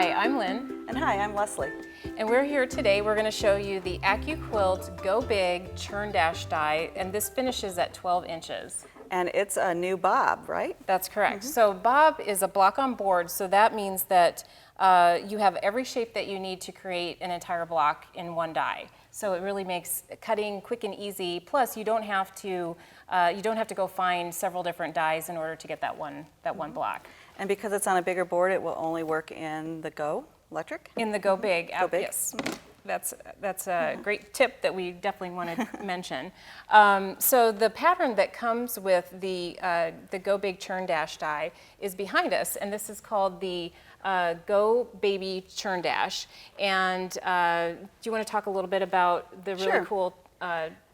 Hi, I'm Lynn. And hi, I'm Leslie. And we're here today. We're going to show you the AccuQuilt Go Big Churn Dash die, and this finishes at 12 inches. And it's a new bob, right? That's correct. So bob is a block on board, so that means that you have every shape that you need to create an entire block in one die. So it really makes cutting quick and easy. Plus, you don't have to go find several different dies in order to get that one block. And because it's on a bigger board, it will only work in the Go electric? In the Go Big app, Big. yes. That's a great tip that we definitely want to mention. So the pattern that comes with the Go Big Churn Dash die is behind us, and this is called the Go Baby Churn Dash. And do you want to talk a little bit about the really cool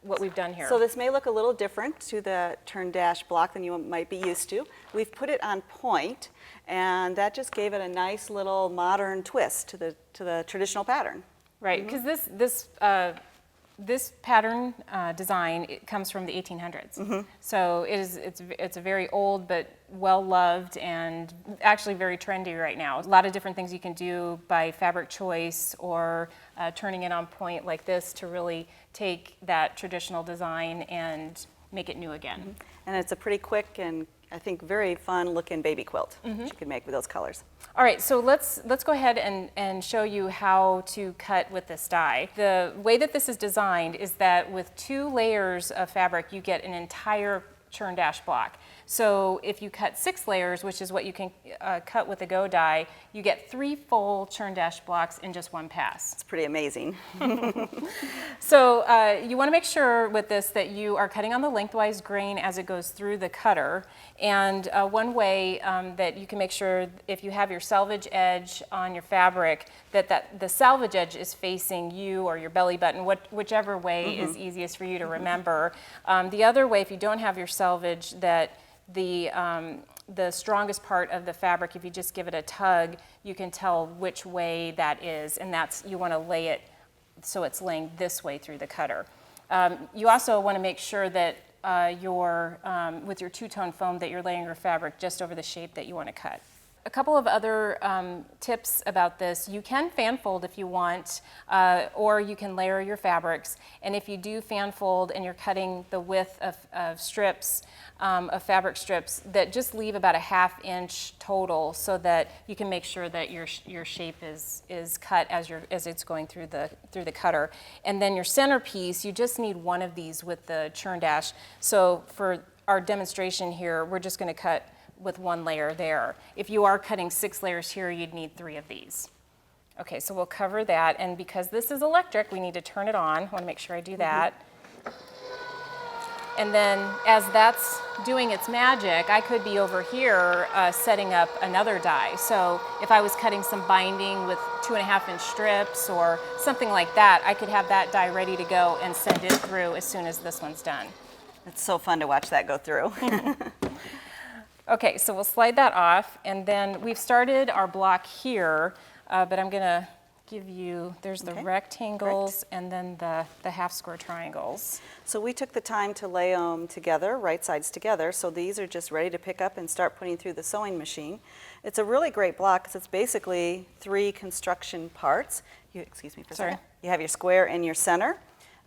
what we've done here? So this may look a little different to the Churn Dash block than you might be used to. We've put it on point, and that just gave it a nice little modern twist to the traditional pattern. Right, because this pattern design, it comes from the 1800s. So it's a very old but well-loved and actually very trendy right now. A lot of different things you can do by fabric choice or turning it on point like this to really take that traditional design and make it new again. And it's a pretty quick and I think very fun looking baby quilt that you can make with those colors. All right, so let's go ahead and show you how to cut with this die. The way that this is designed is that with 2 layers of fabric, you get an entire Churn Dash block. So if you cut 6 layers, which is what you can cut with the Go die, you get 3 full Churn Dash blocks in just one pass. It's pretty amazing. So you want to make sure with this that you are cutting on the lengthwise grain as it goes through the cutter. And one way that you can make sure if you have your selvage edge on your fabric that the selvage edge is facing you or your belly button, whichever way is easiest for you to remember. The other way, if you don't have your selvage, that the strongest part of the fabric, if you just give it a tug, you can tell which way that is, and you want to lay it so it's laying this way through the cutter. You also want to make sure that with your two-tone foam that you're laying your fabric just over the shape that you want to cut. A couple of other tips about this: you can fan fold if you want, or you can layer your fabrics. And if you do fan fold and you're cutting the width of strips, of fabric strips, that just leave about a 1/2 inch total so that you can make sure that your shape is cut as it's going through the cutter. And then your centerpiece, you just need one of these with the Churn Dash. So for our demonstration here, we're just going to cut with 1 layer there. If you are cutting 6 layers here, you'd need 3 of these. Okay, so we'll cover that, and because this is electric, we need to turn it on. I want to make sure I do that. And then as that's doing its magic, I could be over here setting up another die. So if I was cutting some binding with 2.5 inch strips or something like that, I could have that die ready to go and send it through as soon as this one's done. It's so fun to watch that go through. Okay, so we'll slide that off, and then we've started our block here, but I'm gonna give you, there's the rectangles and then the 1/2 square triangles. So we took the time to lay them together, right sides together, so these are just ready to pick up and start putting through the sewing machine. It's a really great block because it's basically 3 construction parts. Excuse me for a second. You have your square in your center.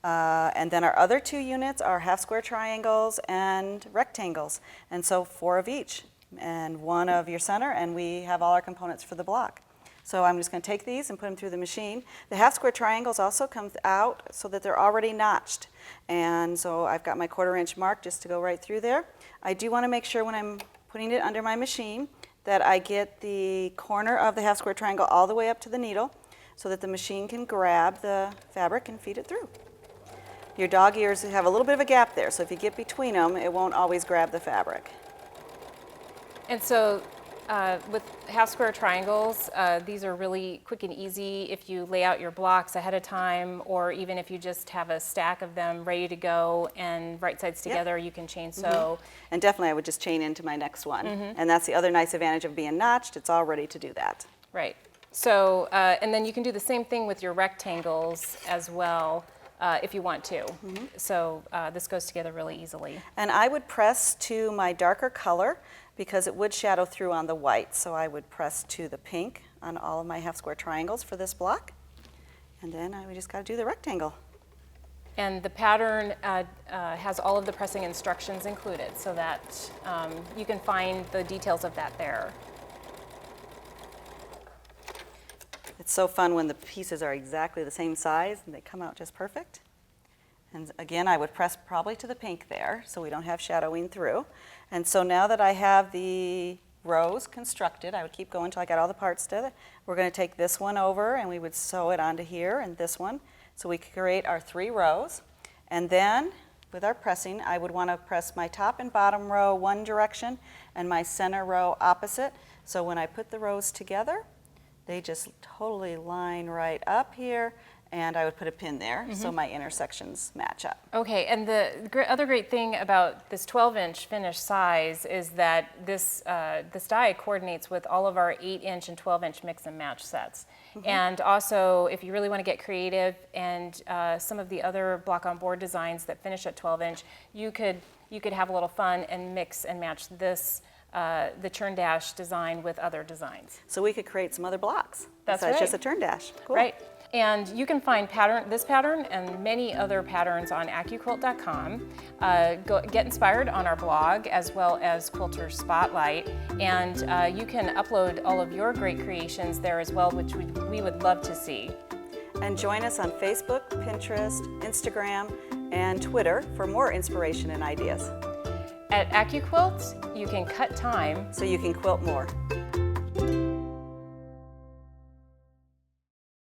And then our other 2 units are 1/2 square triangles and rectangles. And so 4 of each and 1 of your center, and we have all our components for the block. So I'm just going to take these and put them through the machine. The 1/2 square triangles also come out so that they're already notched. And so I've got my 1/4 inch mark just to go right through there. I do want to make sure when I'm putting it under my machine that I get the corner of the 1/2 square triangle all the way up to the needle so that the machine can grab the fabric and feed it through. Your dog ears have a little bit of a gap there, so if you get between them, it won't always grab the fabric. And so with 1/2 square triangles, these are really quick and easy if you lay out your blocks ahead of time, or even if you just have a stack of them ready to go and right sides together, you can chain sew. And definitely I would just chain into my next one. And that's the other nice advantage of being notched. It's all ready to do that. Right. So, and then you can do the same thing with your rectangles as well. If you want to. So this goes together really easily. And I would press to my darker color because it would shadow through on the white. So I would press to the pink on all of my half square triangles for this block. And then we just got to do the rectangle. And the pattern has all of the pressing instructions included, so that you can find the details of that there. It's so fun when the pieces are exactly the same size and they come out just perfect. And again, I would press probably to the pink there so we don't have shadowing through. And so now that I have the rows constructed, I would keep going until I got all the parts together. We're going to take this one over and we would sew it onto here and this one. So we create our 3 rows. And then with our pressing, I would want to press my top and bottom row one direction and my center row opposite. So when I put the rows together, they just totally line right up here, and I would put a pin there so my intersections match up. Okay, and the other great thing about this 12-inch finished size is that this die coordinates with all of our 8-inch and 12-inch mix and match sets. And also, if you really want to get creative and some of the other block on board designs that finish at 12-inch, you could have a little fun and mix and match this the Churn dash design with other designs. So we could create some other blocks. That's besides right. just a Churn dash. Cool. Right. And you can find this pattern and many other patterns on AccuQuilt.com. Get inspired on our blog as well as Quilter Spotlight. And you can upload all of your great creations there as well, which we would love to see. And join us on Facebook, Pinterest, Instagram, and Twitter for more inspiration and ideas. At AccuQuilt, you can cut time so you can quilt more.